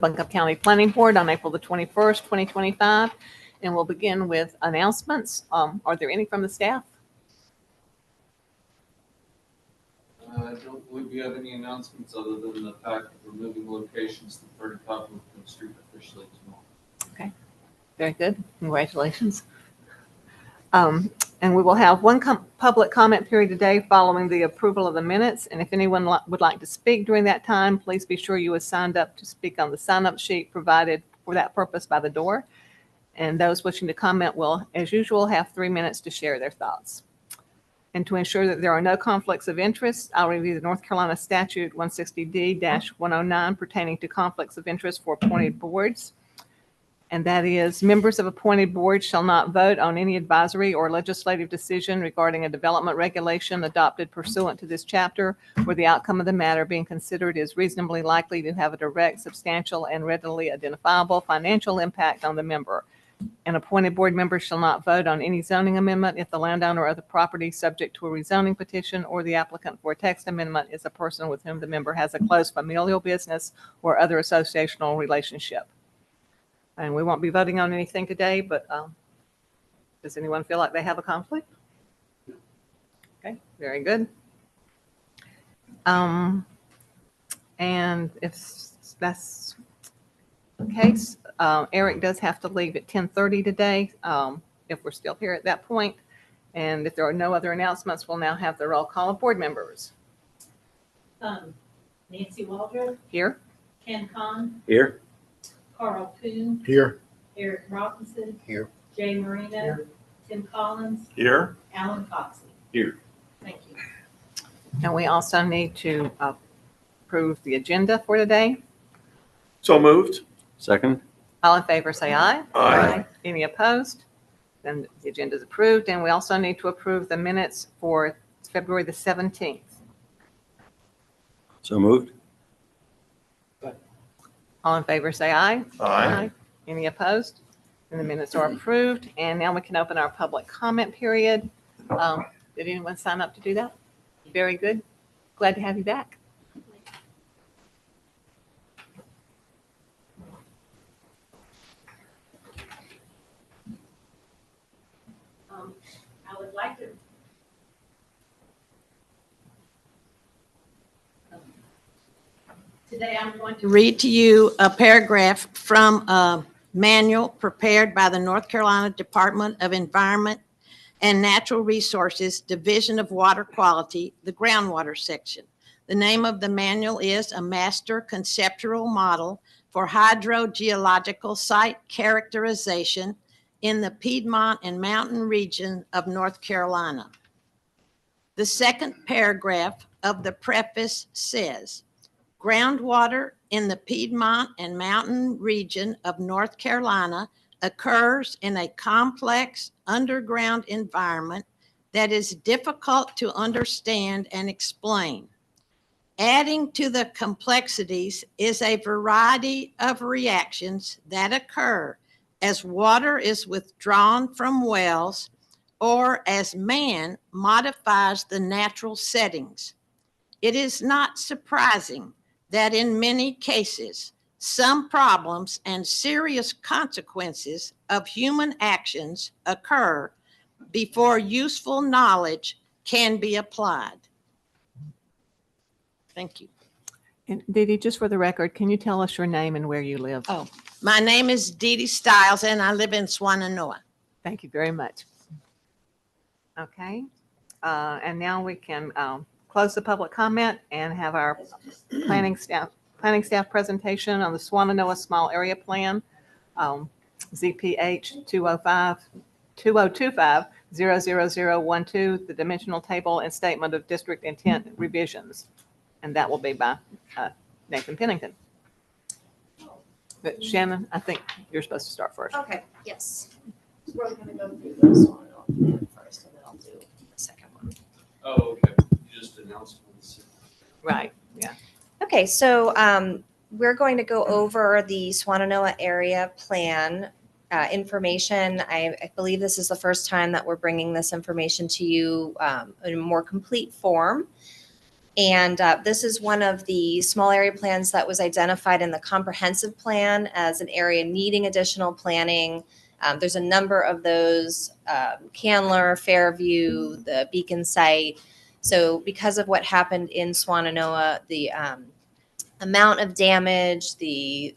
Buncombe County Planning Board on April the 21st, 2025. And we'll begin with announcements. Are there any from the staff? I don't believe we have any announcements other than the fact that we're moving locations to 35 Lincoln Street officially tomorrow. Okay, very good. Congratulations. And we will have one public comment period today following the approval of the minutes. And if anyone would like to speak during that time, please be sure you are signed up to speak on the sign-up sheet provided for that purpose by the door. And those wishing to comment will, as usual, have 3 minutes to share their thoughts. And to ensure that there are no conflicts of interest, I'll review the North Carolina Statute 160D-109 pertaining to conflicts of interest for appointed boards. And that is, members of appointed boards shall not vote on any advisory or legislative decision regarding a development regulation adopted pursuant to this chapter, where the outcome of the matter being considered is reasonably likely to have a direct, substantial, and readily identifiable financial impact on the member. An appointed board member shall not vote on any zoning amendment if the landowner of the property subject to a rezoning petition or the applicant for a text amendment is a person with whom the member has a close familial business or other associational relationship. And we won't be voting on anything today, but does anyone feel like they have a conflict? Okay, very good. And if that's the case, Eric does have to leave at 10:30 today, if we're still here at that point. And if there are no other announcements, we'll now have the roll call of board members. Nancy Waldrop, Here. Ken Con, Here. Carl Poon, Here. Eric Robinson, Here. Jay Marino, Here. Tim Collins, Here. Alan Coxey. Here. Thank you. And we also need to approve the agenda for today. So moved. Second. All in favor, say aye. Aye. Any opposed? Then the agenda is approved. And we also need to approve the minutes for February the 17th. So moved. All in favor, say aye. Aye. Any opposed? And the minutes are approved. And now we can open our public comment period. Did anyone sign up to do that? Very good. Glad to have you back. I would like to. Today I'm going to read to you a paragraph from a manual prepared by the North Carolina Department of Environment and Natural Resources, Division of Water Quality, the groundwater section. The name of the manual is A Master Conceptual Model for Hydrogeological Site Characterization in the Piedmont and Mountain Region of North Carolina. The second paragraph of the preface says, groundwater in the Piedmont and Mountain Region of North Carolina occurs in a complex underground environment that is difficult to understand and explain. Adding to the complexities is a variety of reactions that occur as water is withdrawn from wells or as man modifies the natural settings. It is not surprising that in many cases, some problems and serious consequences of human actions occur before useful knowledge can be applied. Thank you. And Dee Dee, just for the record, can you tell us your name and where you live? Oh, my name is Dee Dee Stiles and I live in Swannanoa. Thank you very much. Okay. And now we can close the public comment and have our planning staff presentation on the Swannanoa Small Area Plan, ZPH 2025-00012, the dimensional table and statement of district intent revisions. And that will be by Nathan Pennington. But Shannon, I think you're supposed to start first. Okay, yes. We're going to go through this one first, and then I'll do the second one. Oh, okay. You just announced this. Right, yeah. Okay, so we're going to go over the Swannanoa area plan information. I believe this is the first time that we're bringing this information to you in a more complete form. And this is one of the small area plans that was identified in the comprehensive plan as an area needing additional planning. There's a number of those, Candler, Fairview, the Beacon site. So because of what happened in Swannanoa, the amount of damage, the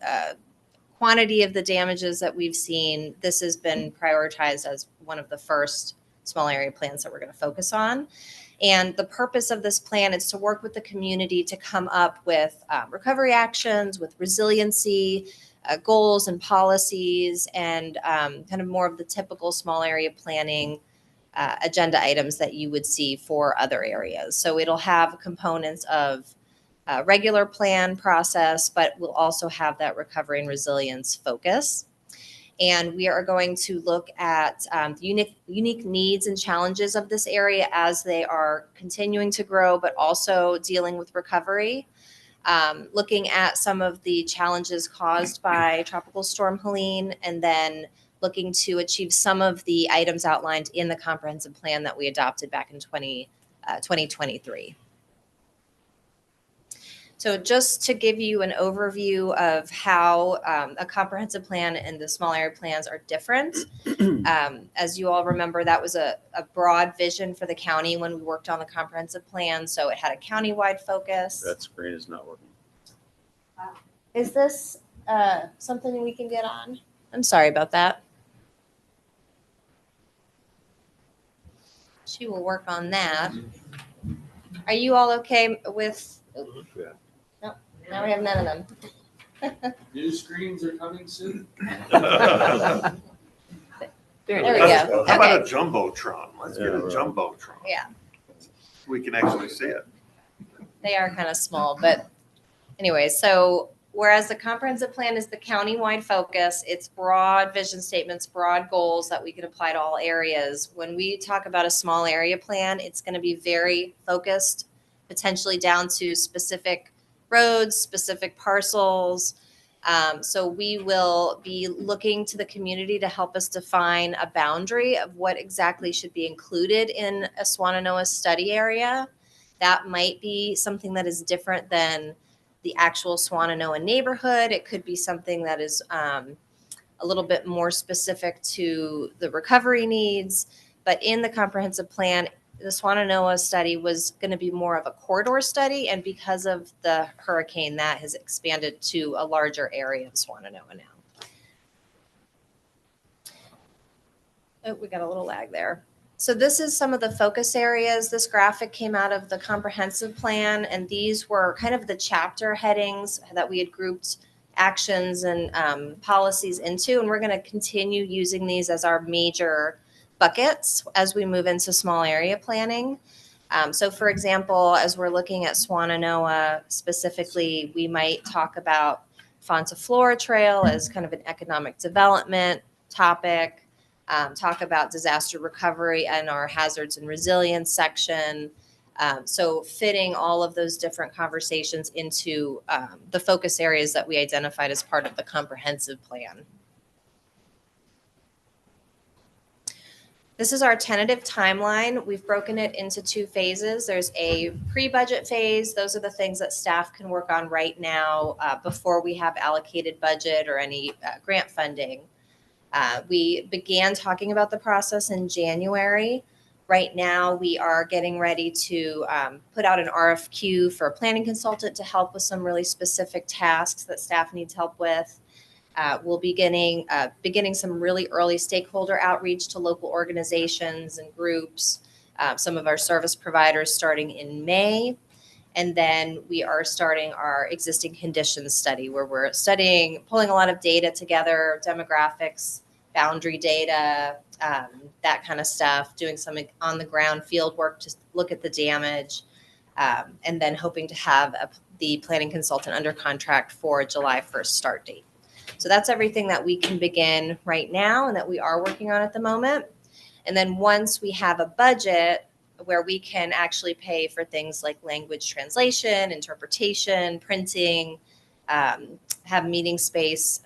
quantity of the damages that we've seen, this has been prioritized as one of the first small area plans that we're going to focus on. And the purpose of this plan is to work with the community to come up with recovery actions, with resiliency, goals and policies, and kind of more of the typical small area planning agenda items that you would see for other areas. So it'll have components of regular plan process, but we'll also have that recovery and resilience focus. And we are going to look at the unique needs and challenges of this area as they are continuing to grow, but also dealing with recovery. Looking at some of the challenges caused by Tropical Storm Helene, and then looking to achieve some of the items outlined in the comprehensive plan that we adopted back in 2023. So just to give you an overview of how a comprehensive plan and the small area plans are different. As you all remember, that was a broad vision for the county when we worked on the comprehensive plan. So it had a county-wide focus. That screen is not working. Is this something we can get on? I'm sorry about that. She will work on that. Are you all okay with? Yeah. No, now we have none of them. New screens are coming soon. There There we you go. go. How about a Okay. jumbotron? Let's get a Yeah, right. jumbotron. Yeah. We can actually see it. They are kind of small, but anyway, so whereas the comprehensive plan is the county-wide focus, it's broad vision statements, broad goals that we can apply to all areas. When we talk about a small area plan, it's going to be very focused, potentially down to specific roads, specific parcels. So we will be looking to the community to help us define a boundary of what exactly should be included in a Swannanoa study area. That might be something that is different than the actual Swannanoa neighborhood. It could be something that is a little bit more specific to the recovery needs. But in the comprehensive plan, the Swannanoa study was going to be more of a corridor study. And because of the hurricane, that has expanded to a larger area of Swannanoa now. Oh, we got a little lag there. So this is some of the focus areas. This graphic came out of the comprehensive plan, and these were kind of the chapter headings that we had grouped actions and policies into. And we're going to continue using these as our major buckets as we move into small area planning. So for example, as we're looking at Swannanoa specifically, we might talk about Fonta Flora Trail as kind of an economic development topic. Talk about disaster recovery and our hazards and resilience section. So fitting all of those different conversations into the focus areas that we identified as part of the comprehensive plan. This is our tentative timeline. We've broken it into two phases. There's a pre-budget phase. Those are the things that staff can work on right now before we have allocated budget or any grant funding. We began talking about the process in January. Right now, we are getting ready to put out an RFQ for a planning consultant to help with some really specific tasks that staff needs help with. We'll be beginning some really early stakeholder outreach to local organizations and groups, some of our service providers starting in May. And then we are starting our existing conditions study where we're pulling a lot of data together, demographics, boundary data, that kind of stuff, doing some on the ground field work to look at the damage, and then hoping to have the planning consultant under contract for a July 1st start date. So that's everything that we can begin right now and that we are working on at the moment. And then once we have a budget where we can actually pay for things like language translation, interpretation, printing, have meeting space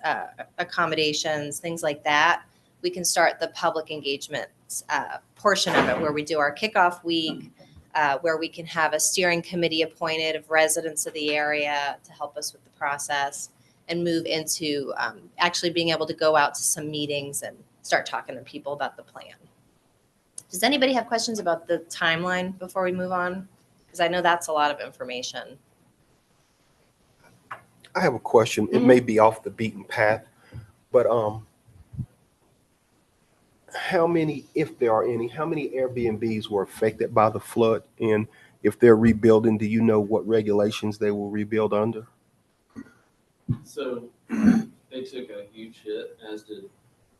accommodations, things like that, we can start the public engagement portion of it where we do our kickoff week, where we can have a steering committee appointed of residents of the area to help us with the process and move into actually being able to go out to some meetings and start talking to people about the plan. Does anybody have questions about the timeline before we move on? Because I know that's a lot of information. I have a question. It may be off the beaten path, but how many, if there are any, how many Airbnbs were affected by the flood? And if they're rebuilding, do you know what regulations they will rebuild under? So they took a huge hit, as did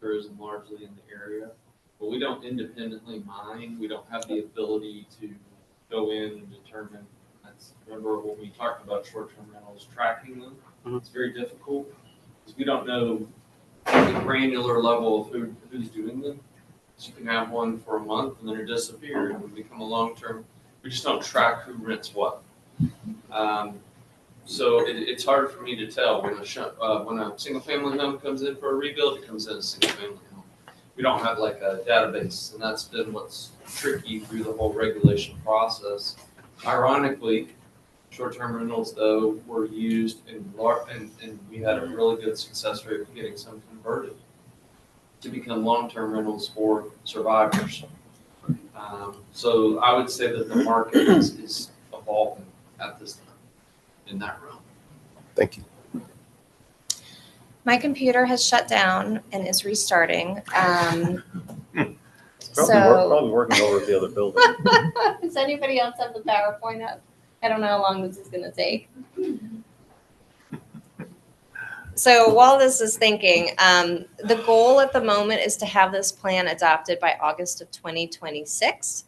tourism largely in the area. But we don't independently mine. We don't have the ability to go in and determine. Remember when we talked about short-term rentals, tracking them, it's very difficult because we don't know the granular level of who's doing them. So you can have one for a month and then it disappears and become a long-term. We just don't track who rents what. So it's hard for me to tell when a single-family home comes in for a rebuild, it comes in as a single-family home. We don't have like a database, and that's been what's tricky through the whole regulation process. Ironically, short-term rentals, though, were used and we had a really good success rate of getting some converted to become long-term rentals for survivors. So I would say that the market is evolving at this time in that realm. Thank you. My computer has shut down and is restarting. Probably working over at the other building. Does anybody else have the PowerPoint up? I don't know how long this is going to take. So while this is thinking, the goal at the moment is to have this plan adopted by August of 2026.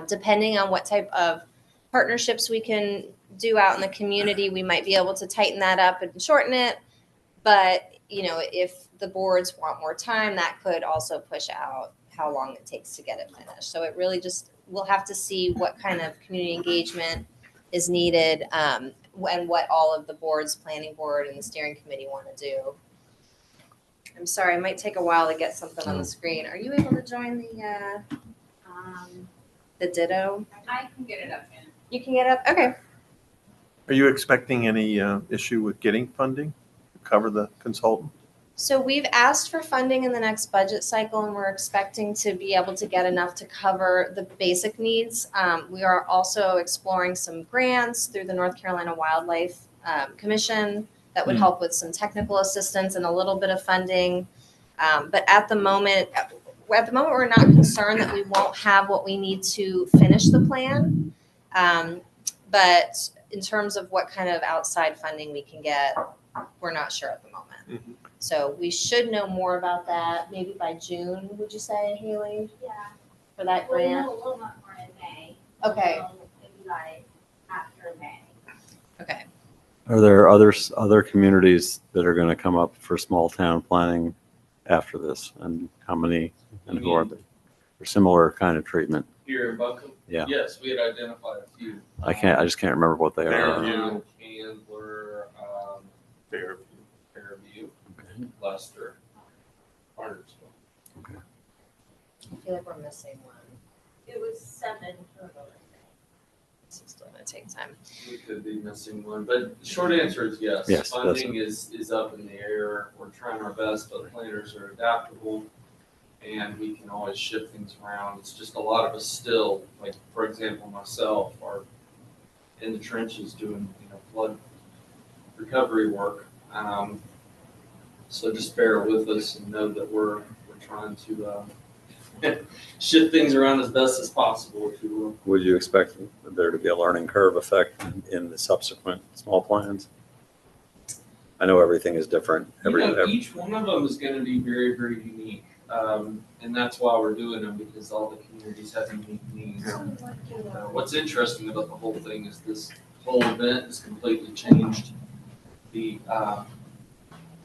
Depending on what type of partnerships we can do out in the community, we might be able to tighten that up and shorten it. But, you know, if the boards want more time, that could also push out how long it takes to get it finished. So it really just, we'll have to see what kind of community engagement is needed and what all of the boards, planning board and the steering committee want to do. I'm sorry, it might take a while to get something on the screen. Are you able to join the Ditto? I can get it up in. You can get up? Okay. Are you expecting any issue with getting funding to cover the consultant? So we've asked for funding in the next budget cycle, and we're expecting to be able to get enough to cover the basic needs. We are also exploring some grants through the North Carolina Wildlife Commission that would help with some technical assistance and a little bit of funding. But at the moment, we're not concerned that we won't have what we need to finish the plan. But in terms of what kind of outside funding we can get, we're not sure at the moment. Mm-hmm. So we should know more about that maybe by June, would you say, Haley, Yeah. for that We'll grant? know a little bit more in May. Okay. So maybe like after May. Okay. Are there other communities that are going to come up for small town planning after this? And how many and who are they? For similar kind of treatment? Here in Buncombe? Yeah. Yes, we had identified a few. I just can't remember what they are. Fairview, Candler, Fairview. Fairview, Leicester, Cartersville. I feel like we're missing one. It was 7 total, I This is still gonna take time. We could be missing one, but the short answer is yes. Yes, Funding is up in the air. We're trying our best, but planners are adaptable and we can always shift things around. It's just a lot of us still, like, for example, myself, are in the trenches doing, flood recovery work. So just bear with us and know that we're trying to shift things around as best as possible, if you will. Would you expect there to be a learning curve effect in the subsequent small plans? I know everything is different. Each one of them is going to be very, very unique. And that's why we're doing them, because all the communities have unique needs. What's interesting about the whole thing is this whole event has completely changed the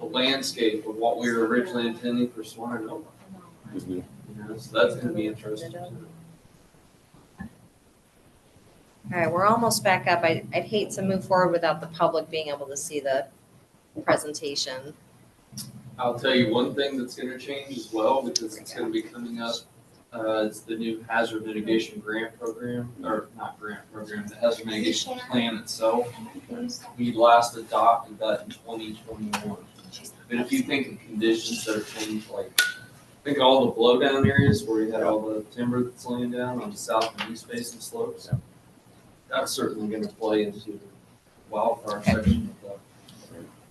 landscape of what we were originally intending for Swan and Nova. Mhm. So that's going to be interesting too. All right, we're almost back up. I'd hate to move forward without the public being able to see the presentation. I'll tell you one thing that's going to change as well, because it's going to be coming up It's the new hazard mitigation grant program, or not grant program, the hazard mitigation plan itself. We last adopted that in 2021. But if you think of conditions that are changed, like, think of all the blowdown areas where you had all the timber that's laying down on the south and east facing slopes, that's certainly gonna play into the wildfire section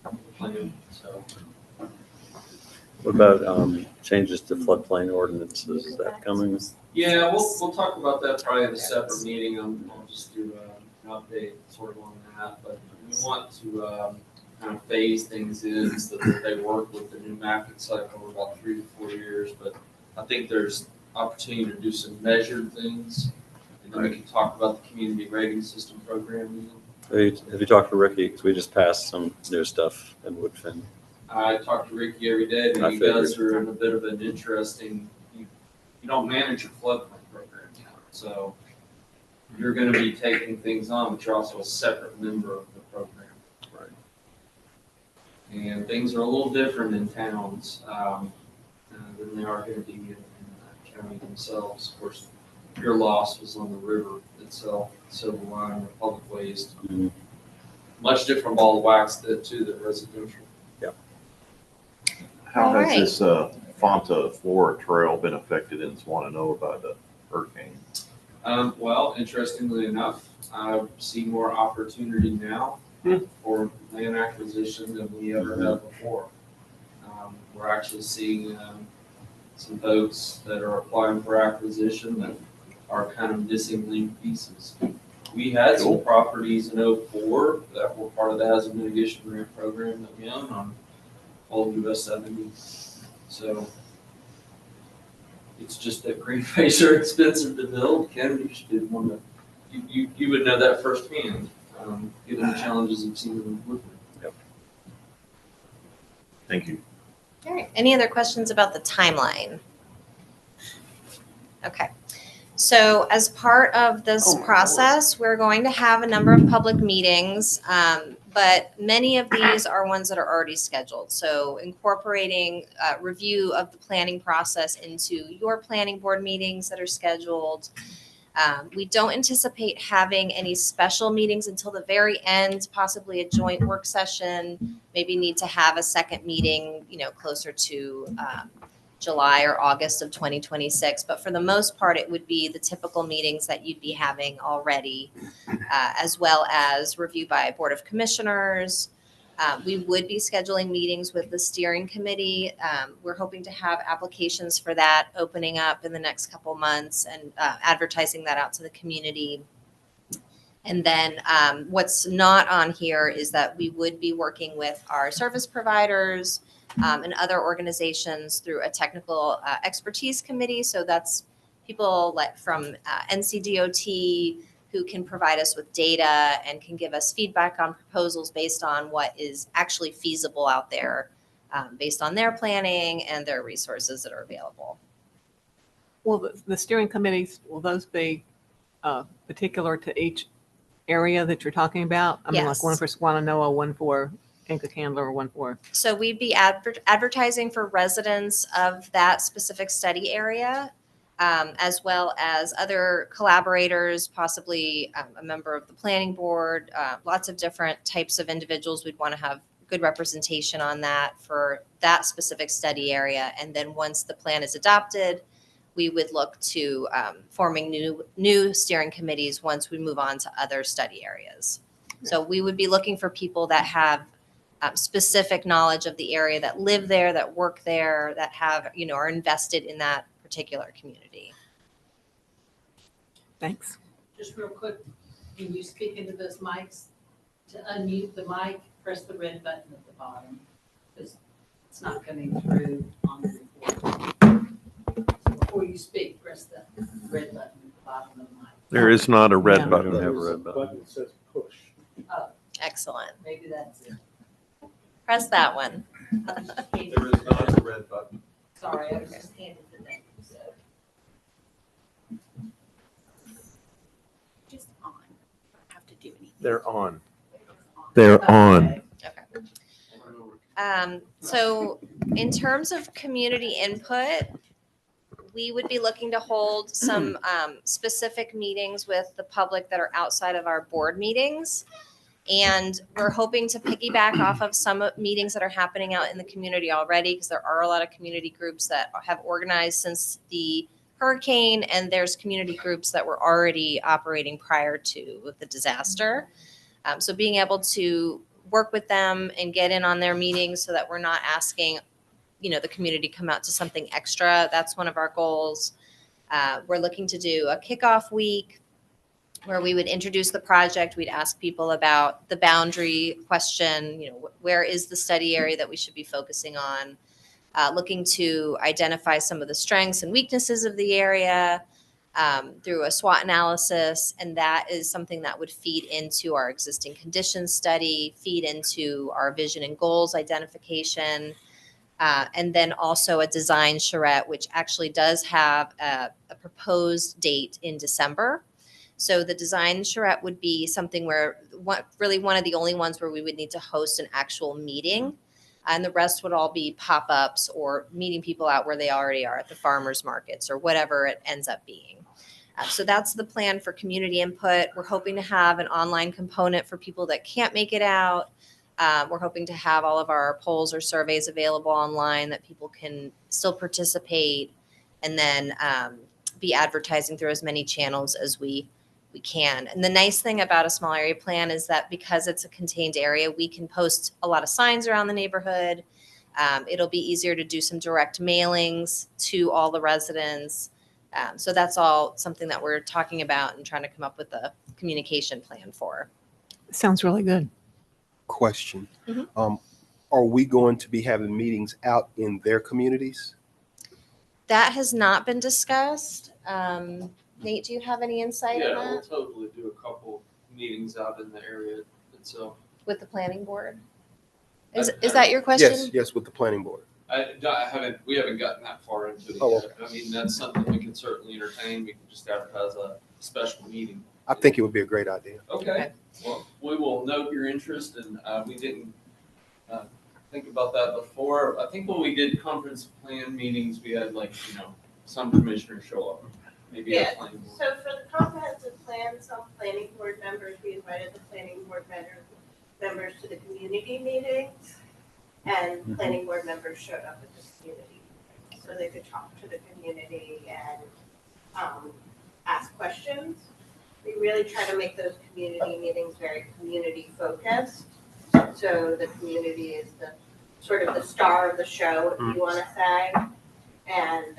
of the plan, so. What about changes to floodplain ordinances? Is that coming? Yeah, we'll talk about that probably in a separate meeting. I'll just do an update sort of on that, but we want to kind of phase things in so that they work with the new mapping cycle over about 3 to 4 years. But I think there's opportunity to do some measured things, and then we can talk about the community rating system program. Have you talked to Ricky? Because we just passed some new stuff in Woodfin. I talk to Ricky every day, but I you guys are in a bit of an interesting, you don't manage your floodplain program now. So you're gonna be taking things on, but you're also a separate member of the program. Right. And things are a little different in towns, than they are gonna be in the county themselves. Of course, your loss was on the river itself, Civil Line, or public waste. Mhm. Much different ball of wax than residential. How All has right. this Fonta Flora Trail been affected in Swananoa by the hurricane? Well, interestingly enough, I see more opportunity now for land acquisition than we ever have before. We're actually seeing some folks that are applying for acquisition that are kind of missing link pieces. We had some properties in '04 that were part of the hazard mitigation grant program that we own on Old US 70. So it's just that green face are expensive to build. Ken, you should want to, you would know that firsthand, given the challenges you've seen in Woodford. Thank you. All right, any other questions about the timeline? Okay, so as part of this process, we're going to have a number of public meetings, but many of these are ones that are already scheduled. So incorporating review of the planning process into your planning board meetings that are scheduled. We don't anticipate having any special meetings until the very end, possibly a joint work session, maybe need to have a second meeting, closer to July or August of 2026. But for the most part, it would be the typical meetings that you'd be having already, as well as review by Board of Commissioners. We would be scheduling meetings with the steering committee. We're hoping to have applications for that opening up in the next couple months and advertising that out to the community. And then what's not on here is that we would be working with our service providers and other organizations through a technical expertise committee. So that's people like from NCDOT who can provide us with data and can give us feedback on proposals based on what is actually feasible out there, based on their planning and their resources that are available. Will the steering committees, will those be particular to each area that you're talking about? I mean, like one Yes. for Swananoa, one for Inca Candler, one for, So we'd be advertising for residents of that specific study area, as well as other collaborators, possibly a member of the planning board, lots of different types of individuals. We'd want to have good representation on that for that specific study area. And then once the plan is adopted, we would look to forming new steering committees once we move on to other study areas. So we would be looking for people that have specific knowledge of the area, that live there, that work there, that have, are invested in that particular community. thanks. Just real quick, when you speak into those mics, to unmute the mic, press the red button at the bottom, because it's not coming through on the recording. So before you speak, press the red button at the bottom of the mic. There is not a Yeah. red I button. don't have a red button. Button says push. Excellent. Maybe that's it. Press that one. There is not a red button. Sorry, I was just handed the name, so. Just on. Don't have to do anything. They're on. They're on. So in terms of community input, we would be looking to hold some specific meetings with the public that are outside of our board meetings. And we're hoping to piggyback off of some meetings that are happening out in the community already, because there are a lot of community groups that have organized since the hurricane, and there's community groups that were already operating prior to the disaster. So being able to work with them and get in on their meetings so that we're not asking, the community come out to something extra. That's one of our goals. We're looking to do a kickoff week where we would introduce the project. We'd ask people about the boundary question, where is the study area that we should be focusing on, looking to identify some of the strengths and weaknesses of the area through a SWOT analysis. And that is something that would feed into our existing conditions study, feed into our vision and goals identification, and then also a design charrette, which actually does have a proposed date in December. So the design charrette would be something where really one of the only ones where we would need to host an actual meeting, and the rest would all be pop-ups or meeting people out where they already are at the farmers markets or whatever it ends up being. So that's the plan for community input. We're hoping to have an online component for people that can't make it out. We're hoping to have all of our polls or surveys available online that people can still participate, and then be advertising through as many channels as we can. And the nice thing about a small area plan is that because it's a contained area, we can post a lot of signs around the neighborhood. It'll be easier to do some direct mailings to all the residents. So that's all something that we're talking about and trying to come up with a communication plan for. Sounds really good. Question. Mhm. Are we going to be having meetings out in their communities? That has not been discussed. Nate, do you have any insight Yeah, on we'll that totally do a couple meetings out in the area itself. with the planning board? Is I- that your question? Yes, with the planning board. We haven't gotten that far into it Oh, yet. I mean, that's something we can certainly entertain. We can just advertise a special meeting. I think it would be a great idea. Okay, well, we will note your interest, and we didn't think about that before. I think when we did conference plan meetings, we had some commissioners show up, maybe a Yeah, planning board. So for the comprehensive plan, some planning board members, we invited the planning board members to the community meetings, and planning board members showed up at the community meetings, so they could talk to the community and ask questions. We really try to make those community meetings very community focused, so the community is the sort of the star of the show, if you want to say. And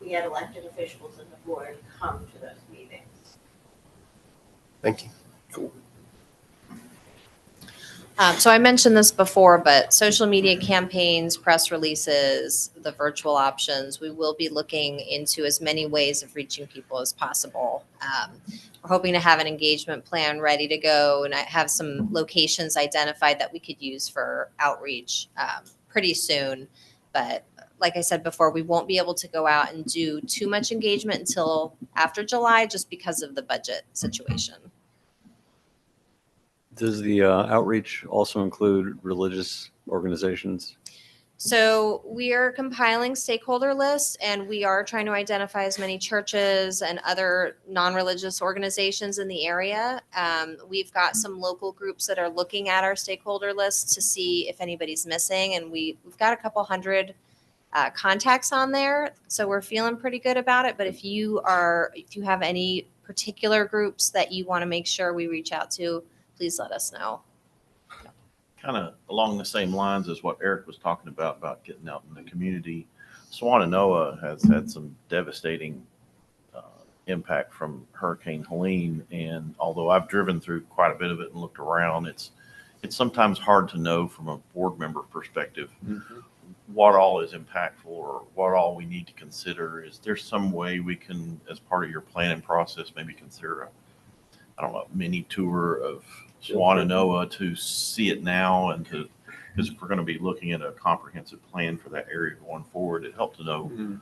we had elected officials of the board come to those meetings. Thank you. So I mentioned this before, but social media campaigns, press releases, the virtual options, we will be looking into as many ways of reaching people as possible. We're hoping to have an engagement plan ready to go, and I have some locations identified that we could use for outreach pretty soon. But like I said before, we won't be able to go out and do too much engagement until after July, just because of the budget situation. Does the outreach also include religious organizations? So we are compiling stakeholder lists, and we are trying to identify as many churches and other non-religious organizations in the area. We've got some local groups that are looking at our stakeholder lists to see if anybody's missing, and we've got a couple hundred contacts on there, so we're feeling pretty good about it. But if you have any particular groups that you want to make sure we reach out to, please let us know. Kind of along the same lines as what Eric was talking about getting out in the community. Swannanoa has had some devastating impact from Hurricane Helene. And although I've driven through quite a bit of it and looked around, it's sometimes hard to know from a board member perspective what all is impactful or what all we need to consider. Is there some way we can, as part of your planning process, maybe consider a mini tour of Swannanoa to see it now, and because if we're going to be looking at a comprehensive plan for that area going forward, it helps to know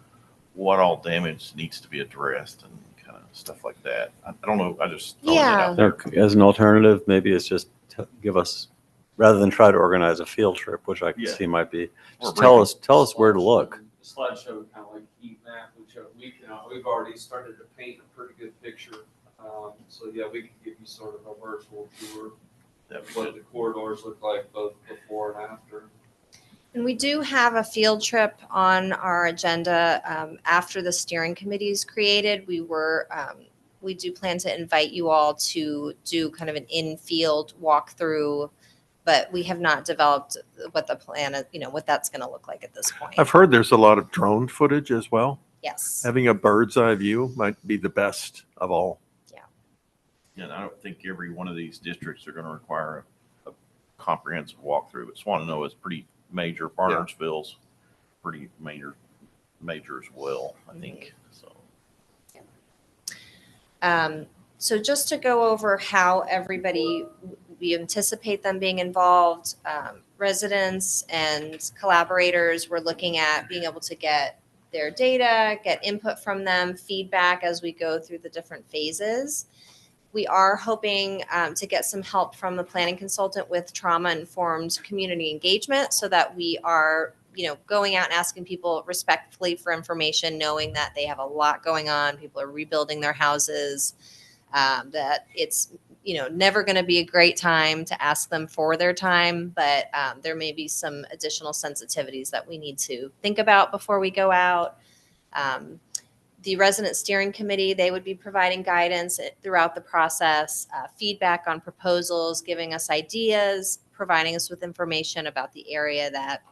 what all damage needs to be addressed and kind of stuff like that. I don't know. I just thought that out there. As an alternative, maybe it's just give us, rather than try to organize a field trip, which I can Yeah. see might be, Or just tell us where to look. The slideshow would kind of like heat map, which we've already started to paint a pretty good picture. So yeah, we can give you sort of a virtual tour of what the corridors look like both before and after. And we do have a field trip on our agenda after the steering committee is created. We do plan to invite you all to do kind of an in-field walkthrough, but we have not developed what the plan is, what that's going to look like at this point. I've heard there's a lot of drone footage as well. Yes. Having a bird's eye view might be the best of all. And I don't think every one of these districts are going to require a comprehensive walkthrough, but Swannanoa is pretty major. Barnersville's pretty major as well, I think. So. So just to go over how everybody, we anticipate them being involved, residents and collaborators, we're looking at being able to get their data, get input from them, feedback as we go through the different phases. We are hoping to get some help from the planning consultant with trauma-informed community engagement so that we are, going out and asking people respectfully for information, knowing that they have a lot going on. People are rebuilding their houses, that it's, never going to be a great time to ask them for their time, but there may be some additional sensitivities that we need to think about before we go out. The resident steering committee, they would be providing guidance throughout the process, feedback on proposals, giving us ideas, providing us with information about the area that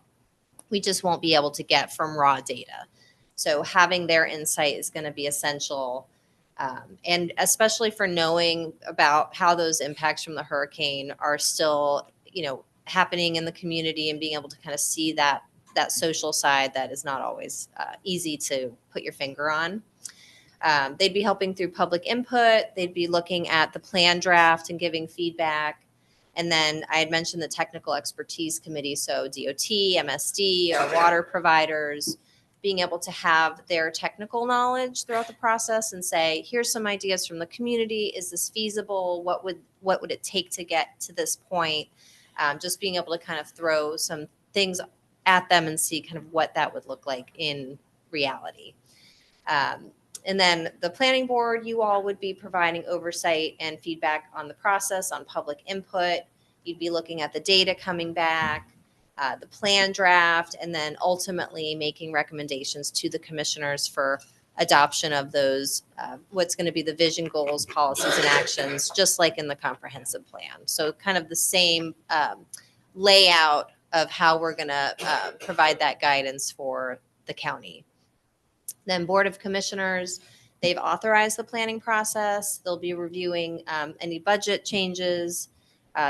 we just won't be able to get from raw data. So having their insight is going to be essential. And especially for knowing about how those impacts from the hurricane are still, happening in the community and being able to kind of see that social side that is not always easy to put your finger on. They'd be helping through public input. They'd be looking at the plan draft and giving feedback. And then I had mentioned the technical expertise committee. So DOT, MSD, our water providers, being able to have their technical knowledge throughout the process and say, here's some ideas from the community. Is this feasible? What would it take to get to this point? Just being able to kind of throw some things at them and see kind of what that would look like in reality. And then the planning board, you all would be providing oversight and feedback on the process, on public input. You'd be looking at the data coming back, the plan draft, and then ultimately making recommendations to the commissioners for adoption of those, what's going to be the vision, goals, policies, and actions, just like in the comprehensive plan. So kind of the same layout of how we're going to provide that guidance for the county. Then Board of Commissioners, they've authorized the planning process. They'll be reviewing any budget changes.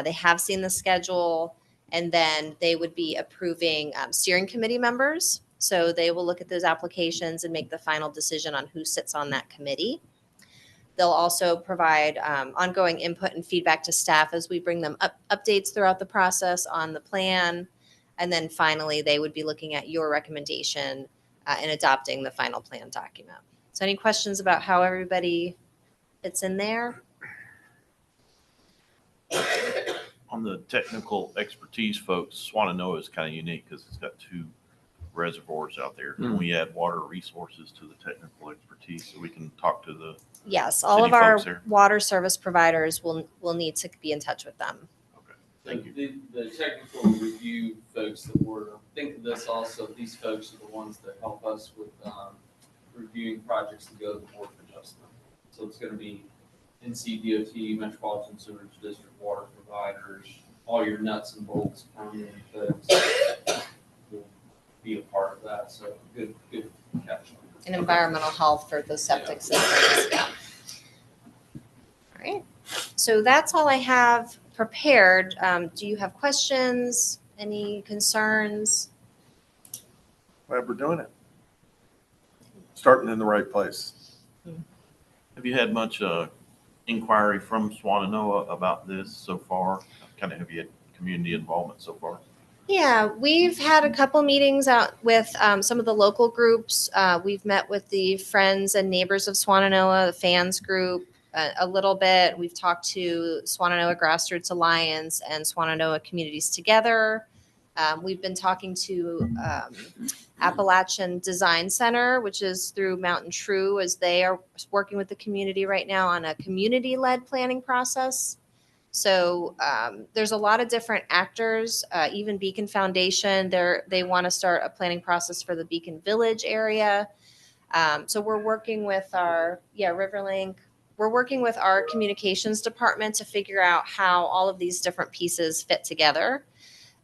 They have seen the schedule, and then they would be approving steering committee members. So they will look at those applications and make the final decision on who sits on that committee. They'll also provide ongoing input and feedback to staff as we bring them updates throughout the process on the plan. And then finally, they would be looking at your recommendation and adopting the final plan document. So any questions about how everybody fits in there? On the technical expertise, folks, Swannanoa is kind of unique because it's got 2 reservoirs out there. Can we add water resources to the technical expertise so we can talk to the Yes, all city of our folks there? water service providers will need to be in touch with them. Okay, thank you. The technical review folks that were, think of this also, these folks are the ones that help us with reviewing projects that go to the Board of Adjustment. So it's going to be NCDOT, Metropolitan Sewerage District, water providers, all your nuts and bolts, permitting folks will be a part of that. So good catch. And environmental health for the septic systems. Yeah. All right. So that's all I have prepared. Do you have questions? Any concerns? Glad we're doing it. Starting in the right place. Have you had much inquiry from Swannanoa about this so far? Kind of have you had community involvement so far? Yeah, we've had a couple meetings out with some of the local groups. We've met with the Friends and Neighbors of Swannanoa, the fans group, a little bit. We've talked to Swannanoa Grassroots Alliance and Swannanoa Communities Together. We've been talking to Appalachian Design Center, which is through Mountain True, as they are working with the community right now on a community-led planning process. So there's a lot of different actors, even Beacon Foundation. They want to start a planning process for the Beacon Village area. So we're working with our Riverlink. We're working with our communications department to figure out how all of these different pieces fit together.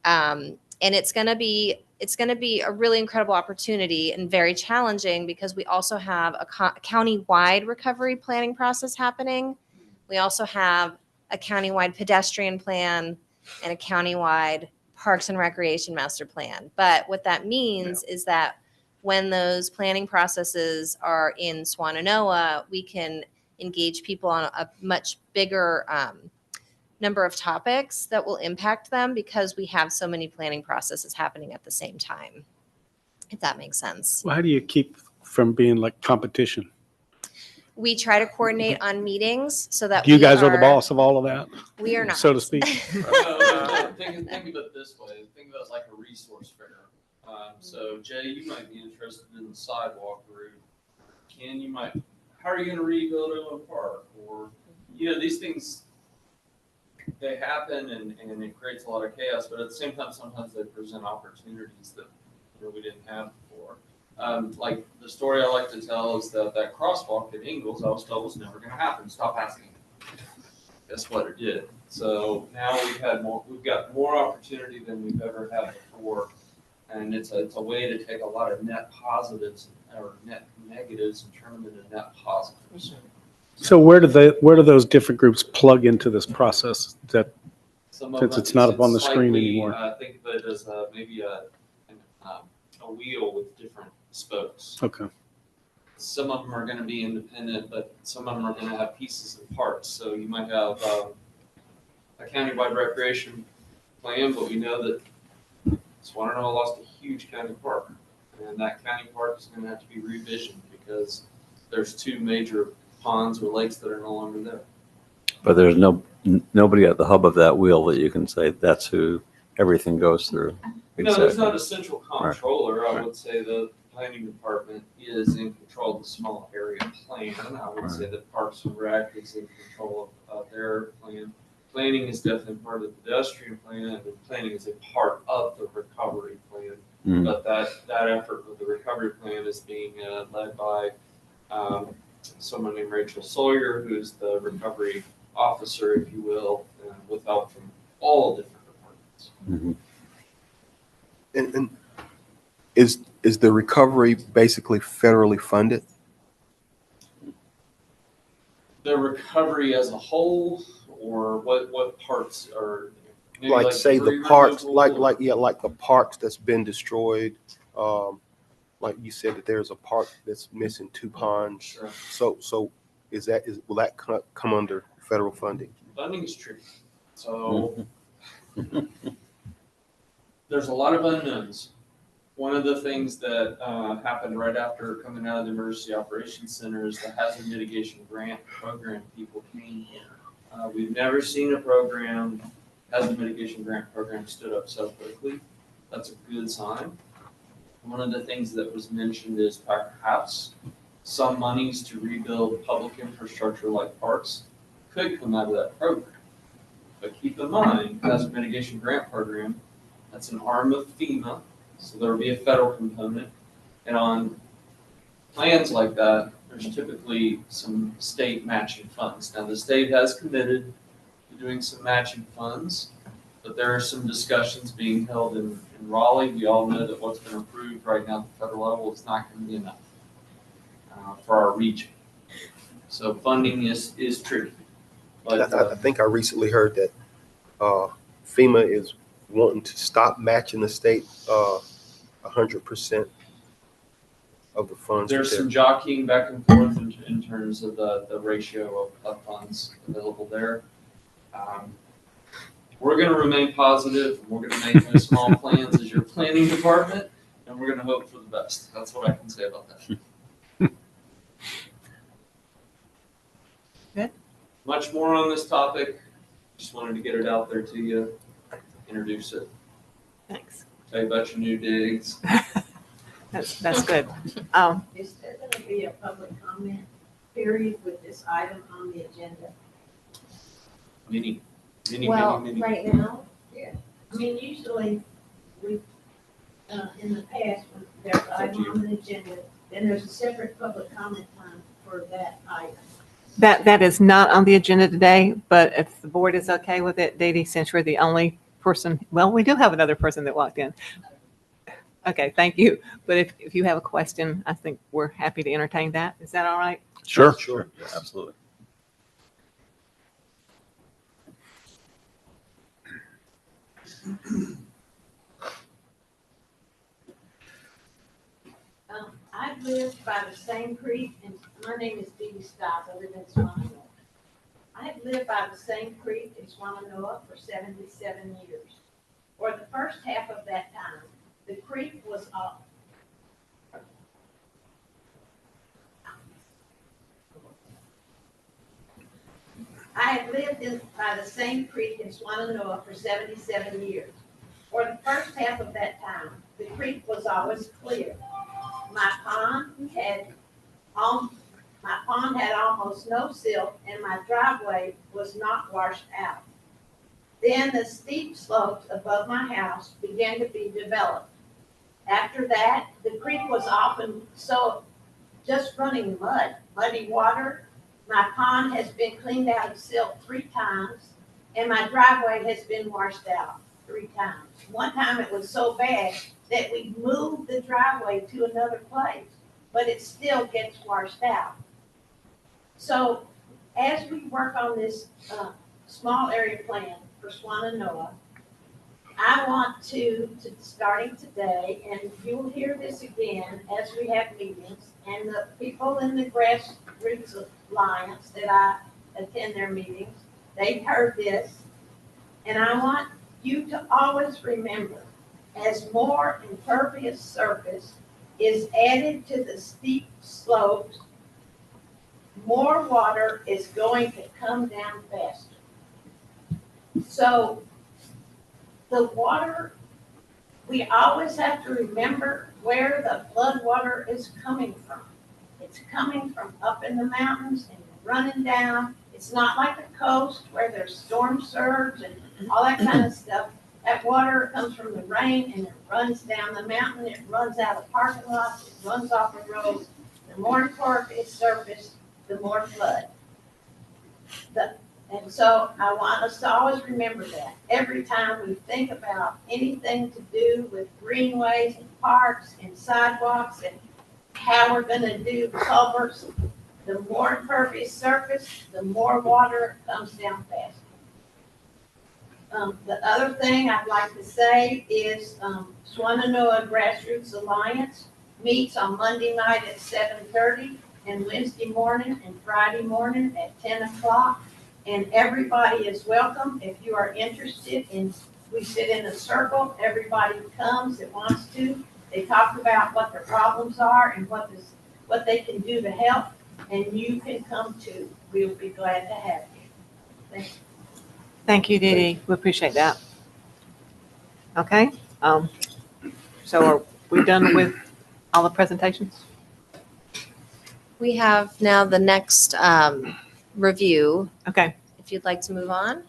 And it's going to be a really incredible opportunity and very challenging because we also have a county-wide recovery planning process happening. We also have a countywide pedestrian plan and a countywide parks and recreation master plan. But what that means is that when those planning processes are in Swannanoa, we can engage people on a much bigger number of topics that will impact them because we have so many planning processes happening at the same time, if that makes sense. Well, how do you keep from being like competition? We try to coordinate on meetings so that You guys are the boss of all of that, We are not. so to speak. Think of it this way. Think of it like a resource fair. So Jay, you might be interested in the sidewalk route. Ken, how are you going to rebuild Owen Park? Or, these things, they happen and it creates a lot of chaos, but at the same time, sometimes they present opportunities that we didn't have before. Like the story I like to tell is that crosswalk at Ingalls, I was told was never going to happen. Stop asking. Guess what? It did. So now we've got more opportunity than we've ever had before. And it's a way to take a lot of net positives or net negatives and turn them into net positives. So where do those different groups plug into this process? That since it's not up on the screen anymore. Think of it as maybe a wheel with different spokes. Okay. Some of them are going to be independent, but some of them are going to have pieces and parts. So you might have a countywide recreation plan, but we know that Swannanoa lost a huge county park, and that county park is going to have to be revisioned because there's two major ponds or lakes that are no longer there. But there's nobody at the hub of that wheel that you can say that's who everything goes through. No, there's not a central controller. I would say the planning department is in control of the small area plan. I would say that Parks and Rec is in control of their plan. Planning is definitely part of the pedestrian plan, and planning is a part of the recovery plan. Mm-hmm. But that effort with the recovery plan is being led by someone named Rachel Sawyer, who's the recovery officer, if you will, with help from all different departments. Mm-hmm. And is the recovery basically federally funded? The recovery as a whole, or what parts are maybe Like say the tree parks, removal? like the parks that's been destroyed. Like you said that there's a park that's missing two ponds. Sure. So will that come under federal funding? Funding is tricky. So there's a lot of unknowns. One of the things that happened right after coming out of the Emergency Operations Center is the Hazard Mitigation Grant Program people came here. We've never seen a hazard mitigation grant program stood up so quickly. That's a good sign. One of the things that was mentioned is perhaps some monies to rebuild public infrastructure like parks could come out of that program. But keep in mind, hazard mitigation grant program, that's an arm of FEMA, so there will be a federal component. And on plans like that, there's typically some state matching funds. Now, the state has committed to doing some matching funds, but there are some discussions being held in Raleigh. We all know that what's been approved right now at the federal level is not going to be enough for our region. So funding is tricky. But I think I recently heard that FEMA is wanting to stop matching the state 100% of the funds. there's some jockeying back and forth in terms of the ratio of funds available there. We're going to remain positive. We're going to make no small plans as your planning department, and we're going to hope for the best. That's what I can say about that. Good. Much more on this topic. Just wanted to get it out there to you, introduce it. Thanks. Tell you about your new digs. That's good. Is there going to be a public comment period with this item on the agenda? Many, Well, many. right now, I mean, usually we, in the past, when there's an item on the agenda, then there's a separate public comment time for that item. That is not on the agenda today, but if the board is okay with it, Dee Dee, since you're the only person, well, we do have another person that walked in. Okay, thank you. But if you have a question, I think we're happy to entertain that. Is that all right? Sure. Sure. Yeah, absolutely. I've lived by the same creek, and my name is Dee Dee Stiles. I live in Swannanoa. I've lived by the same creek in Swannanoa for 77 years. For the first half of that time, the creek was up. I have lived by the same creek in Swannanoa for 77 years. For the first half of that time, the creek was always clear. My pond had almost no silt, and my driveway was not washed out. Then the steep slopes above my house began to be developed. After that, the creek was often just running muddy water. My pond has been cleaned out of silt 3 times, and my driveway has been washed out 3 times. One time it was so bad that we moved the driveway to another place, but it still gets washed out. So as we work on this small area plan for Swannanoa, I want to starting today, and you will hear this again as we have meetings, and the people in the Grassroots Alliance that I attend their meetings, they've heard this, and I want you to always remember, as more impervious surface is added to the steep slopes, more water is going to come down faster. So the water, we always have to remember where the flood water is coming from. It's coming from up in the mountains and running down. It's not like the coast where there's storm surge and all that kind of stuff. That water comes from the rain and it runs down the mountain. It runs out of parking lots. It runs off the road. The more impervious surface, the more flood. And so I want us to always remember that every time we think about anything to do with greenways and parks and sidewalks and how we're going to do culverts, the more impervious surface, the more water comes down faster. The other thing I'd like to say is Swannanoa Grassroots Alliance meets on Monday night at 7:30 and Wednesday morning and Friday morning at 10 o'clock. And everybody is welcome if you are interested in, we sit in a circle, everybody comes that wants to. They talk about what their problems are and what they can do to help, and you can come too. We'll be glad to have you. Thank you. Thank you, Dee Dee. We appreciate that. Okay. So are we done with all the presentations? we have now the next review. Okay. If you'd like to move on.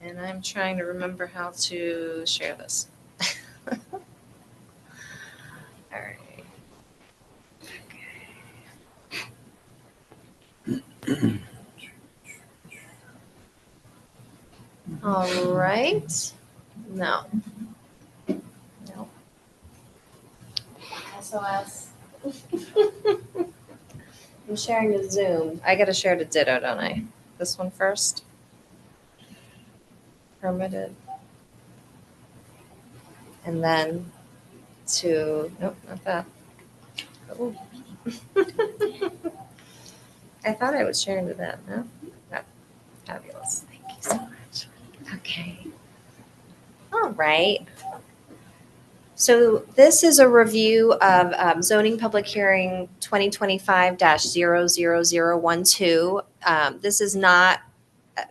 And I'm trying to remember how to share this. All right. All right. No. No. SOS. I'm sharing a Zoom. I gotta share to Ditto, don't I? This one first. Permitted. And then to, nope, not that. Oh. I thought I was sharing to that, no? No. Fabulous. Thank you so much. Okay. All right. So this is a review of zoning public hearing 2025-00012. This is not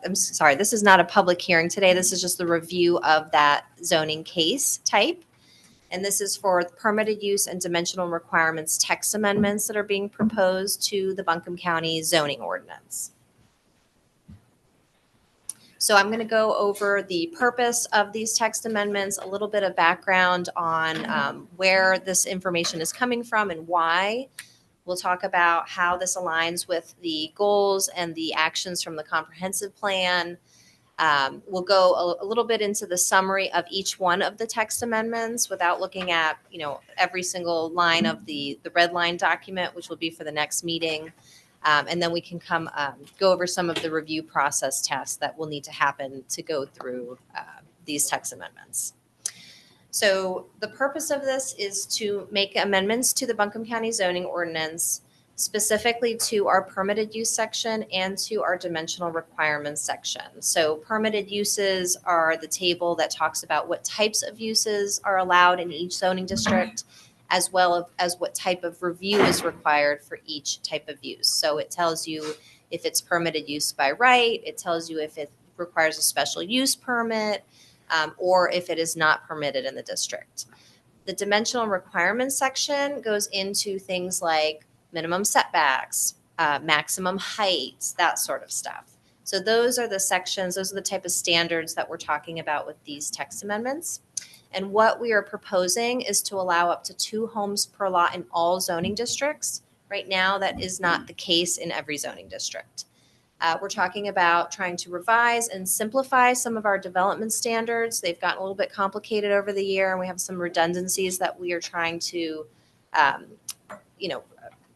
I'm sorry, this is not a public hearing today. This is just the review of that zoning case type. And this is for permitted use and dimensional requirements text amendments that are being proposed to the Buncombe County zoning ordinance. So I'm going to go over the purpose of these text amendments, a little bit of background on where this information is coming from and why. We'll talk about how this aligns with the goals and the actions from the comprehensive plan. We'll go a little bit into the summary of each one of the text amendments without looking at, every single line of the red line document, which will be for the next meeting. And then we can go over some of the review process tasks that will need to happen to go through these text amendments. So the purpose of this is to make amendments to the Buncombe County zoning ordinance, specifically to our permitted use section and to our dimensional requirements section. So permitted uses are the table that talks about what types of uses are allowed in each zoning district, as well as what type of review is required for each type of use. So it tells you if it's permitted use by right, it tells you if it requires a special use permit, or if it is not permitted in the district. The dimensional requirements section goes into things like minimum setbacks, maximum heights, that sort of stuff. So those are the sections, those are the type of standards that we're talking about with these text amendments. And what we are proposing is to allow up to 2 homes per lot in all zoning districts. Right now, that is not the case in every zoning district. We're talking about trying to revise and simplify some of our development standards. They've gotten a little bit complicated over the year, and we have some redundancies that we are trying to,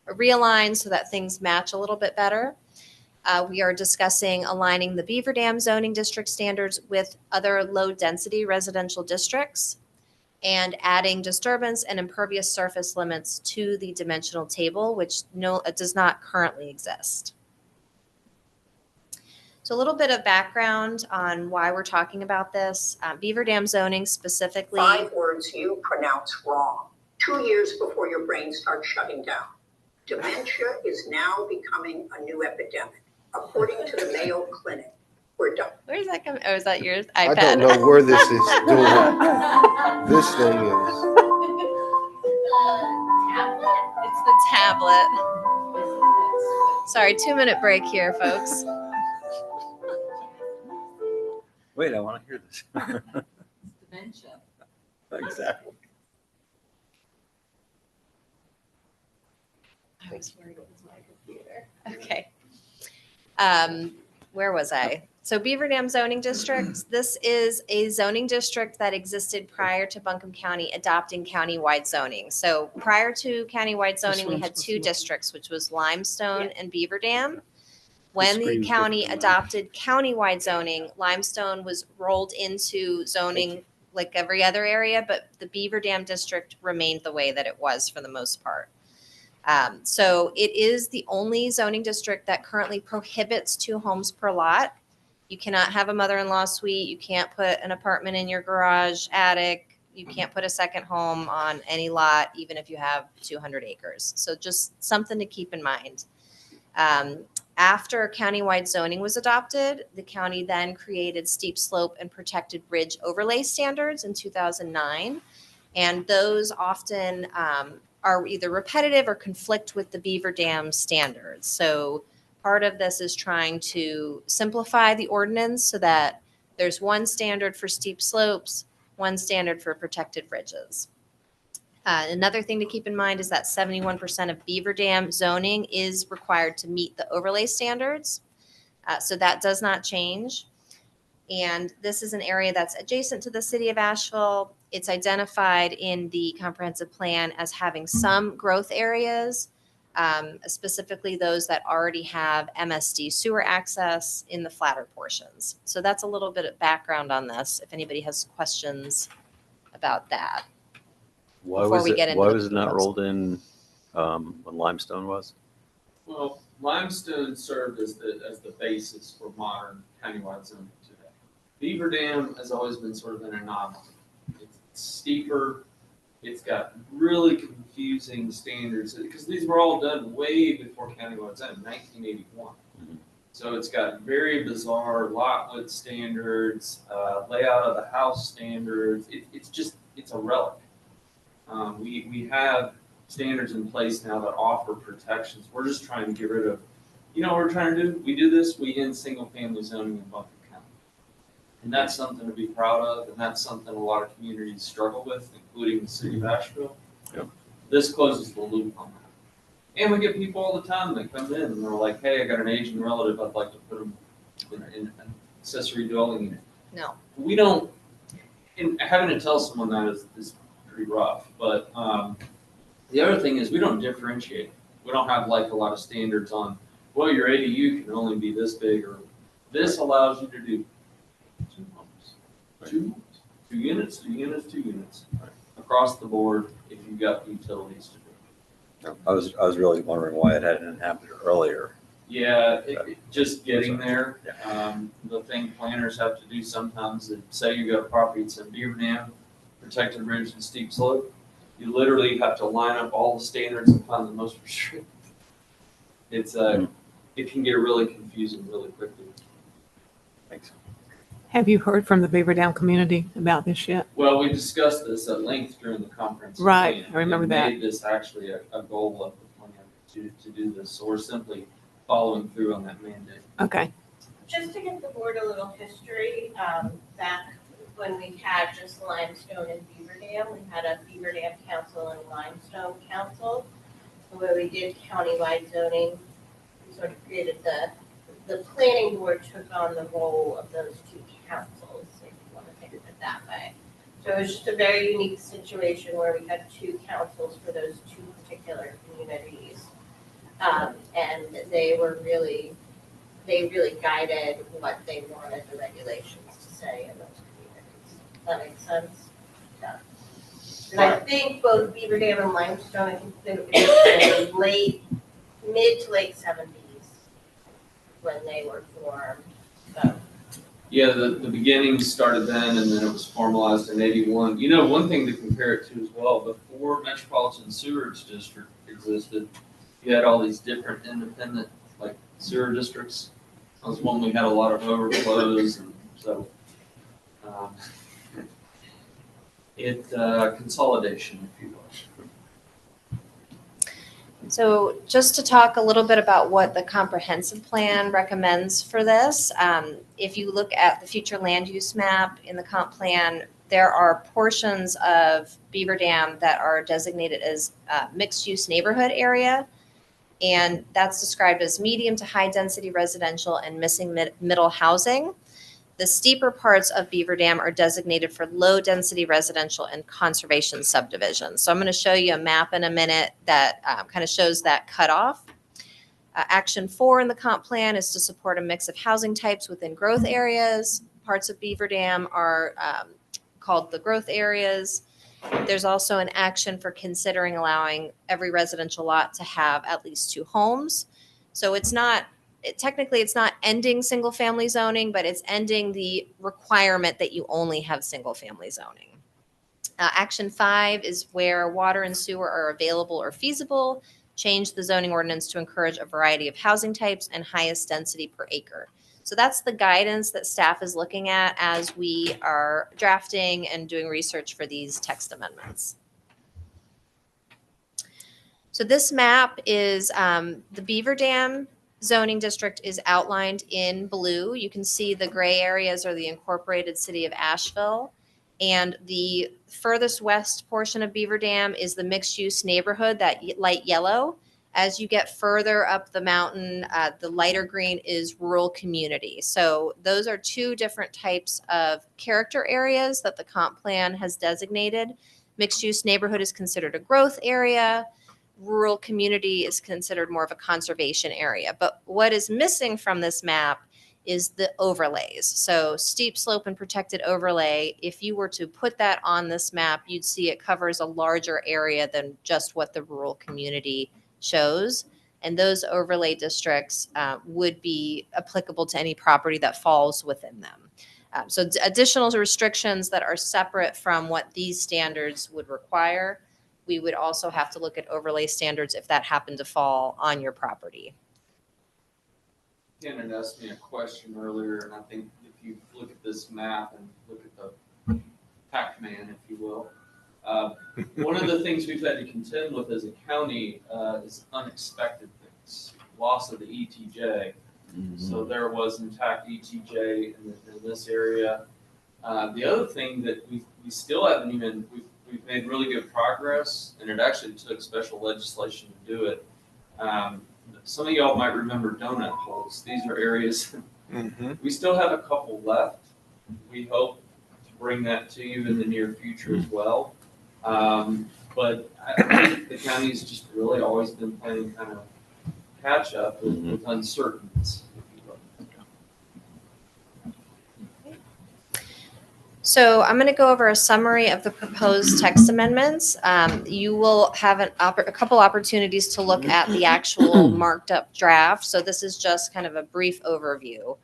realign so that things match a little bit better. We are discussing aligning the Beaver Dam zoning district standards with other low-density residential districts and adding disturbance and impervious surface limits to the dimensional table, which does not currently exist. So a little bit of background on why we're talking about this. Beaver Dam zoning specifically. 5 words you pronounce wrong 2 years before your brain starts shutting down. Dementia is now becoming a new epidemic, according to the Mayo Clinic. We're done. Where's that coming? Oh, is that yours? I iPad? don't know where this is doing. This thing is. It's the tablet. Sorry, 2-minute break here, folks. Wait, I want to hear this. Dementia. Exactly. I was worried it was my computer. Okay. Where was I? So Beaver Dam zoning district, this is a zoning district that existed prior to Buncombe County adopting countywide zoning. So prior to countywide zoning, we had 2 districts, which was Limestone and Beaver Dam. When the county adopted countywide zoning, Limestone was rolled into zoning like every other area, but the Beaver Dam district remained the way that it was for the most part. So it is the only zoning district that currently prohibits 2 homes per lot. You cannot have a mother-in-law suite. You can't put an apartment in your garage attic. You can't put a second home on any lot, even if you have 200 acres. So just something to keep in mind. After countywide zoning was adopted, the county then created steep slope and protected ridge overlay standards in 2009. And those often are either repetitive or conflict with the Beaver Dam standards. So part of this is trying to simplify the ordinance so that there's one standard for steep slopes, one standard for protected ridges. Another thing to keep in mind is that 71% of Beaver Dam zoning is required to meet the overlay standards. So that does not change. And this is an area that's adjacent to the city of Asheville. It's identified in the comprehensive plan as having some growth areas, specifically those that already have MSD sewer access in the flatter portions. So that's a little bit of background on this, if anybody has questions about that. Why Before was we it, get into why the was it not proposal. rolled in when Limestone was? Well, Limestone served as the basis for modern countywide zoning today. Beaver Dam has always been sort of an anomaly. It's steeper. It's got really confusing standards because these were all done way before countywide zoning, 1981. So it's got very bizarre lot width standards, layout of the house standards. It's a relic. We have standards in place now that offer protections. We're just trying to get rid of, what we're trying to do? We do this, we end single family zoning in Buncombe County. And that's something to be proud of, and that's something a lot of communities struggle with, including the city of Asheville. Yep. This closes the loop on that. And we get people all the time that come in and they're like, hey, I got an aging relative, I'd like to put them in an accessory dwelling unit. No. We don't, and having to tell someone that is pretty rough, but the other thing is we don't differentiate. We don't have like a lot of standards on, well, your ADU can only be this big, or this allows you to do 2 homes, 2 homes, 2 units, 2 units, 2 units, across the board if you've got utilities to do. I was really wondering why it hadn't happened earlier. Yeah, just getting there. The thing planners have to do sometimes is say you got a property that's in Beaver Dam, protected ridge and steep slope. You literally have to line up all the standards and find the most restrictive. It can get really confusing really quickly. Thanks. Have you heard from the Beaver Dam community about this yet? Well, we discussed this at length during the conference. Right, I remember that. We made this actually a goal of the plan to do this, so we're simply following through on that mandate. Okay. Just to give the board a little history, back when we had just Limestone and Beaver Dam, we had a Beaver Dam Council and Limestone Council, where we did countywide zoning. We sort of created the planning board took on the role of those two councils, if you want to think of it that way. So it was just a very unique situation where we had 2 councils for those 2 particular communities. And they really guided what they wanted the regulations to say in those communities. Does that make sense? Yeah. And I think both Beaver Dam and Limestone, I think they were mid to late 70s when they were formed. So. Yeah, the beginnings started then, and then it was formalized in 81. One thing to compare it to as well, before Metropolitan Sewerage District existed, you had all these different independent, like, sewer districts. That was when we had a lot of overflows, and so consolidation, if you will. So just to talk a little bit about what the comprehensive plan recommends for this, if you look at the future land use map in the comp plan, there are portions of Beaver Dam that are designated as mixed use neighborhood area. And that's described as medium to high density residential and missing middle housing. The steeper parts of Beaver Dam are designated for low density residential and conservation subdivisions. So I'm going to show you a map in a minute that kind of shows that cutoff. Action 4 in the comp plan is to support a mix of housing types within growth areas. Parts of Beaver Dam are called the growth areas. There's also an action for considering allowing every residential lot to have at least 2 homes. So technically it's not ending single family zoning, but it's ending the requirement that you only have single family zoning. Action 5 is where water and sewer are available or feasible. Change the zoning ordinance to encourage a variety of housing types and highest density per acre. So that's the guidance that staff is looking at as we are drafting and doing research for these text amendments. So this map is the Beaver Dam zoning district is outlined in blue. You can see the gray areas are the incorporated city of Asheville. And the furthest west portion of Beaver Dam is the mixed use neighborhood, that light yellow. As you get further up the mountain, the lighter green is rural community. So those are 2 different types of character areas that the comp plan has designated. Mixed use neighborhood is considered a growth area. Rural community is considered more of a conservation area. But what is missing from this map is the overlays. So steep slope and protected overlay, if you were to put that on this map, you'd see it covers a larger area than just what the rural community shows. And those overlay districts would be applicable to any property that falls within them. So additional restrictions that are separate from what these standards would require, we would also have to look at overlay standards if that happened to fall on your property. Ken had asked me a question earlier, and I think if you look at this map and look at the Pac-Man, if you will, one of the things we've had to contend with as a county is unexpected things. Loss of the ETJ. So there was intact ETJ in this area. The other thing that we still haven't even, we've made really good progress, and it actually took special legislation to do it. Some of y'all might remember donut holes. These are areas, we still have a couple left. We hope to bring that to you in the near future as well. But I think the county's just really always been playing kind of catch up with uncertainties. So I'm going to go over a summary of the proposed text amendments. You will have a couple opportunities to look at the actual marked up draft. So this is just kind of a brief overview.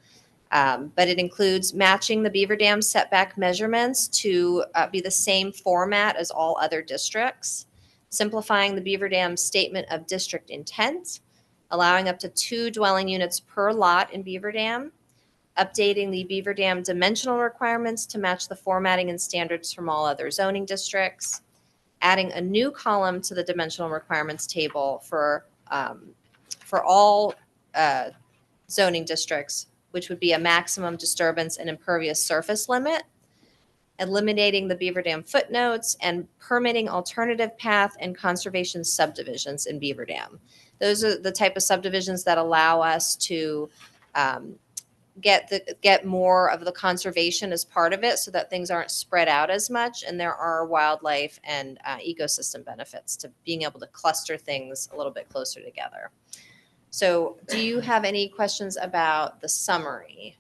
But it includes matching the Beaver Dam setback measurements to be the same format as all other districts, simplifying the Beaver Dam statement of district intent, allowing up to 2 dwelling units per lot in Beaver Dam, updating the Beaver Dam dimensional requirements to match the formatting and standards from all other zoning districts, adding a new column to the dimensional requirements table for all zoning districts, which would be a maximum disturbance and impervious surface limit, eliminating the Beaver Dam footnotes, and permitting alternative path and conservation subdivisions in Beaver Dam. Those are the type of subdivisions that allow us to get more of the conservation as part of it, so that things aren't spread out as much, and there are wildlife and ecosystem benefits to being able to cluster things a little bit closer together. So do you have any questions about the summary,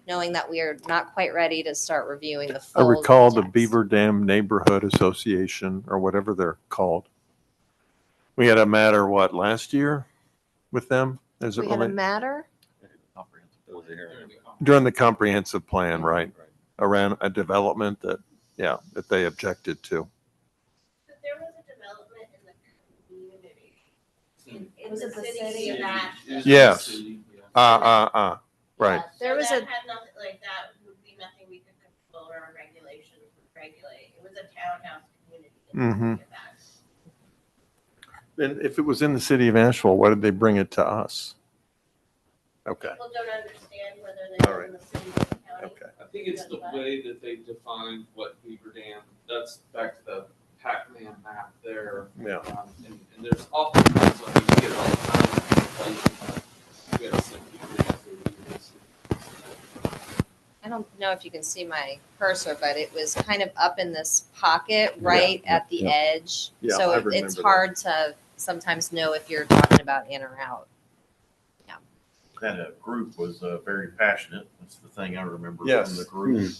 knowing that we are not quite ready to start reviewing the I full recall the text? Beaver Dam Neighborhood Association, or whatever they're called. We had a matter, last year with them? As it We had a relates matter? during the comprehensive plan, right? Around a development that they objected to. But there was a development in the community. In Was the it the city city? of that. Yes. Right. So There was that a- had nothing, like, that would be nothing we could control or regulation would regulate. It was a townhouse community. in the city of that. And if it was in the city of Asheville, why did they bring it to us? Okay. People don't understand whether they live in the city or the county. Okay. I think it's the way that they defined what Beaver Dam, that's back to the Pac-Man map there. Yeah. And there's oftentimes, when we get all the time, we gotta send Beaver Dam to Beaver Dam. I don't know if you can see my cursor, but it was kind of up in this pocket right at the edge. Yeah, So I it's remember that. hard to sometimes know if you're talking about in or out. That group was very passionate. That's the thing I remember Yes. from the group.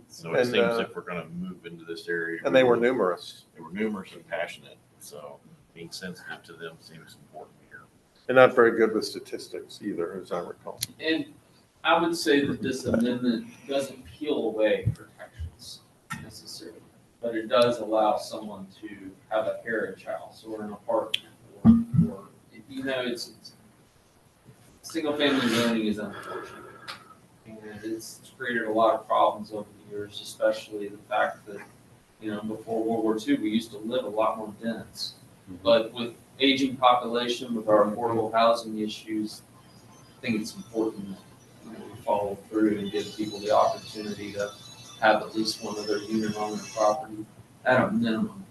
So it And, seems like we're going to move into this area. And they were numerous. They were numerous and passionate. So being sensitive to them seems important here. And not very good with statistics either, as I recall. And I would say that this amendment doesn't peel away protections necessarily, but it does allow someone to have a carriage house or an apartment or it's single-family zoning is unfortunate. And it's created a lot of problems over the years, especially the fact that, before World War II, we used to live a lot more dense. But with aging population, with our affordable housing issues, I think it's important that we follow through and give people the opportunity to have at least one other unit on their property at a minimum.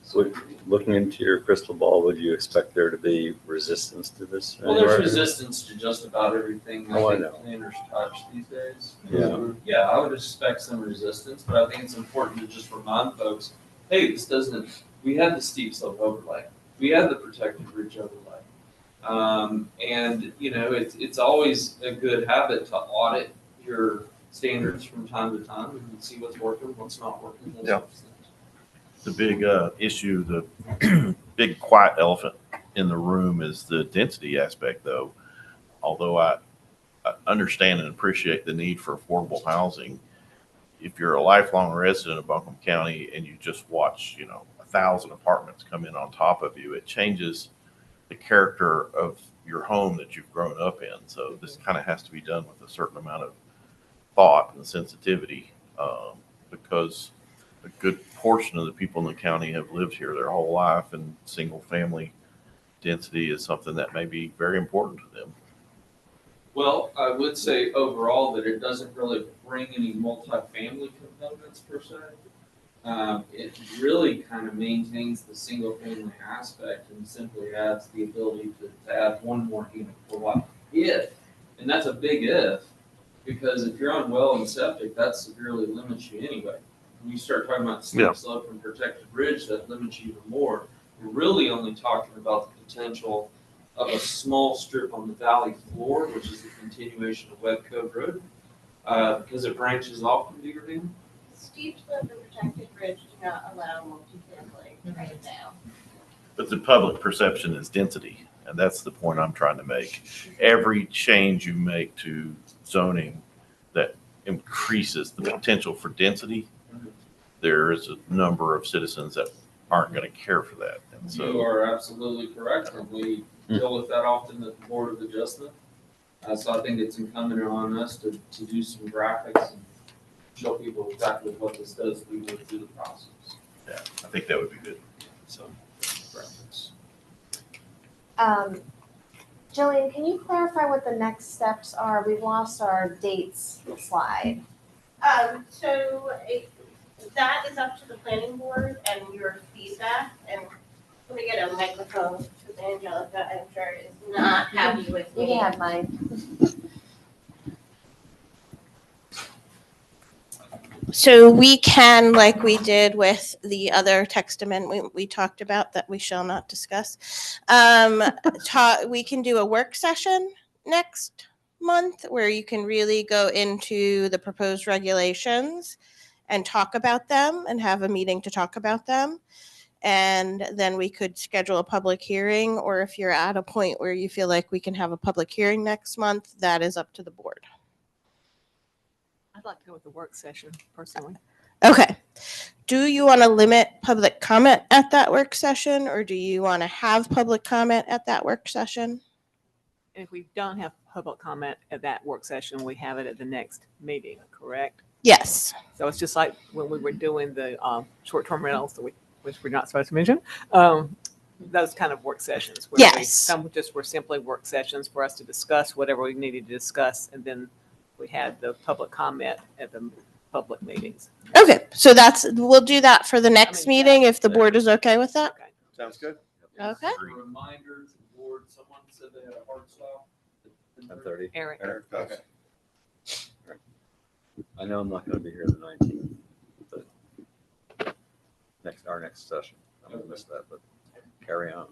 So looking into your crystal ball, would you expect there to be resistance to this? Well, there's anywhere? resistance to just about everything Oh, I I think know. planners touch these days. Yeah. Yeah, I would expect some resistance, but I think it's important to just remind folks, hey, we had the steep slope overlay. We had the protected ridge overlay. And, it's always a good habit to audit your standards from time to time and see what's working, what's not working. those Yeah. sorts of things. The big issue, the big quiet elephant in the room is the density aspect, though. Although I understand and appreciate the need for affordable housing, if you're a lifelong resident of Buncombe County and you just watch, 1,000 apartments come in on top of you, it changes the character of your home that you've grown up in. So this kind of has to be done with a certain amount of thought and sensitivity, because a good portion of the people in the county have lived here their whole life, and single family density is something that may be very important to them. Well, I would say overall that it doesn't really bring any multifamily components per se. It really kind of maintains the single family aspect and simply adds the ability to add one more unit per lot. If, and that's a big if, because if you're on well and septic, that severely limits you anyway. When you start talking about steep slope and protected ridge, that limits you even more. We're really only talking about the potential of a small strip on the valley floor, which is the continuation of Webb Cove Road, because it branches off from Beaver Dam. Steep slope and protected ridge do not allow multifamily right now. But the public perception is density, and that's the point I'm trying to make. Every change you make to zoning that increases the potential for density, there is a number of citizens that aren't going to care for that. And You so, are absolutely correct, and we deal with that often at the Board of Adjustment. So I think it's incumbent on us to do some graphics and show people exactly what this does. We go through the process. yeah, I think that would be good. So, graphics. Jillian, can you clarify what the next steps are? We've lost our dates slide. That is up to the planning board and your feedback, and let me get a microphone, because Angelica, I'm sure, is not happy with You me. can have mine. So we can, like we did with the other text amendment we talked about that we shall not discuss, we can do a work session next month where you can really go into the proposed regulations and talk about them and have a meeting to talk about them. And then we could schedule a public hearing, or if you're at a point where you feel like we can have a public hearing next month, that is up to the board. I'd like to go with the work session personally. Okay. Do you want to limit public comment at that work session, or do you want to have public comment at that work session? And if we don't have public comment at that work session, we have it at the next meeting, correct? Yes. So it's just like when we were doing the short-term rentals, which we're not supposed to mention, those kind of work sessions. Where Yes. Some just were simply work sessions for us to discuss whatever we needed to discuss, and then we had the public comment at the public meetings. Okay. So we'll do that for the next meeting if the board is okay with that. Okay. Sounds good. Okay. A reminder to the board, someone said they had a hard stop. 10:30. Eric. Okay. I know I'm not going to be here the 19th, but our next session. I'm going to miss that, but carry on.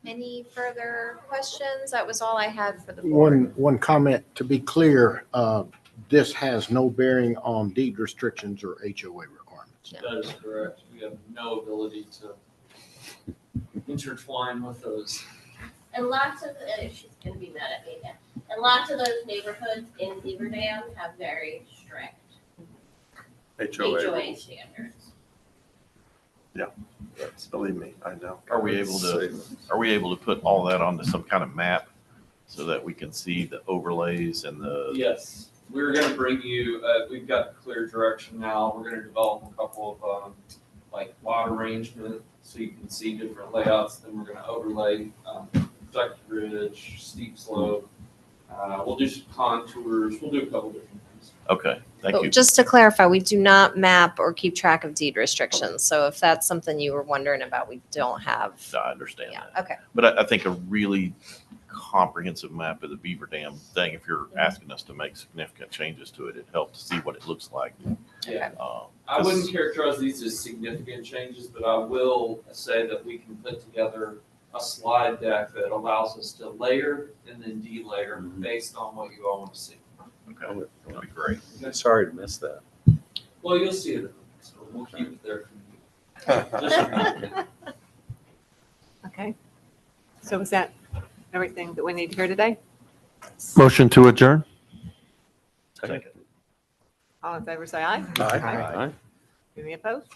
Any further questions? That was all I had for the board. One comment, to be clear, this has no bearing on deed restrictions or HOA requirements. That is correct. We have no ability to intertwine with those. And lots of, she's going to be mad at me now. And lots of those neighborhoods in Beaver Dam have very strict HOA standards. Yes, believe me, I know. Are we able to put all that onto some kind of map so that we can see the overlays and the? Yes, we're gonna bring you, we've got clear direction now. We're gonna develop a couple of, like lot arrangement, so you can see different layouts. Then we're gonna overlay, protected ridge, steep slope. We'll do some contours. We'll do a couple different things. Okay, thank But you. just to clarify, we do not map or keep track of deed restrictions. So if that's something you were wondering about, we don't have. I understand Yeah, that. okay. But I think a really comprehensive map of the Beaver Dam thing, if you're asking us to make significant changes to it, it helps to see what it looks like. Yeah. I wouldn't characterize these as significant changes, but I will say that we can put together a slide deck that allows us to layer and then delayer based on what you all want to see. Okay, that'd be great. Sorry to miss that. Well, you'll see it, so we'll keep it there for you. Just remember. Okay. So is that everything that we need to hear today? Motion to adjourn? Second. All in favor, say aye. Aye. Any opposed?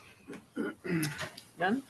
None?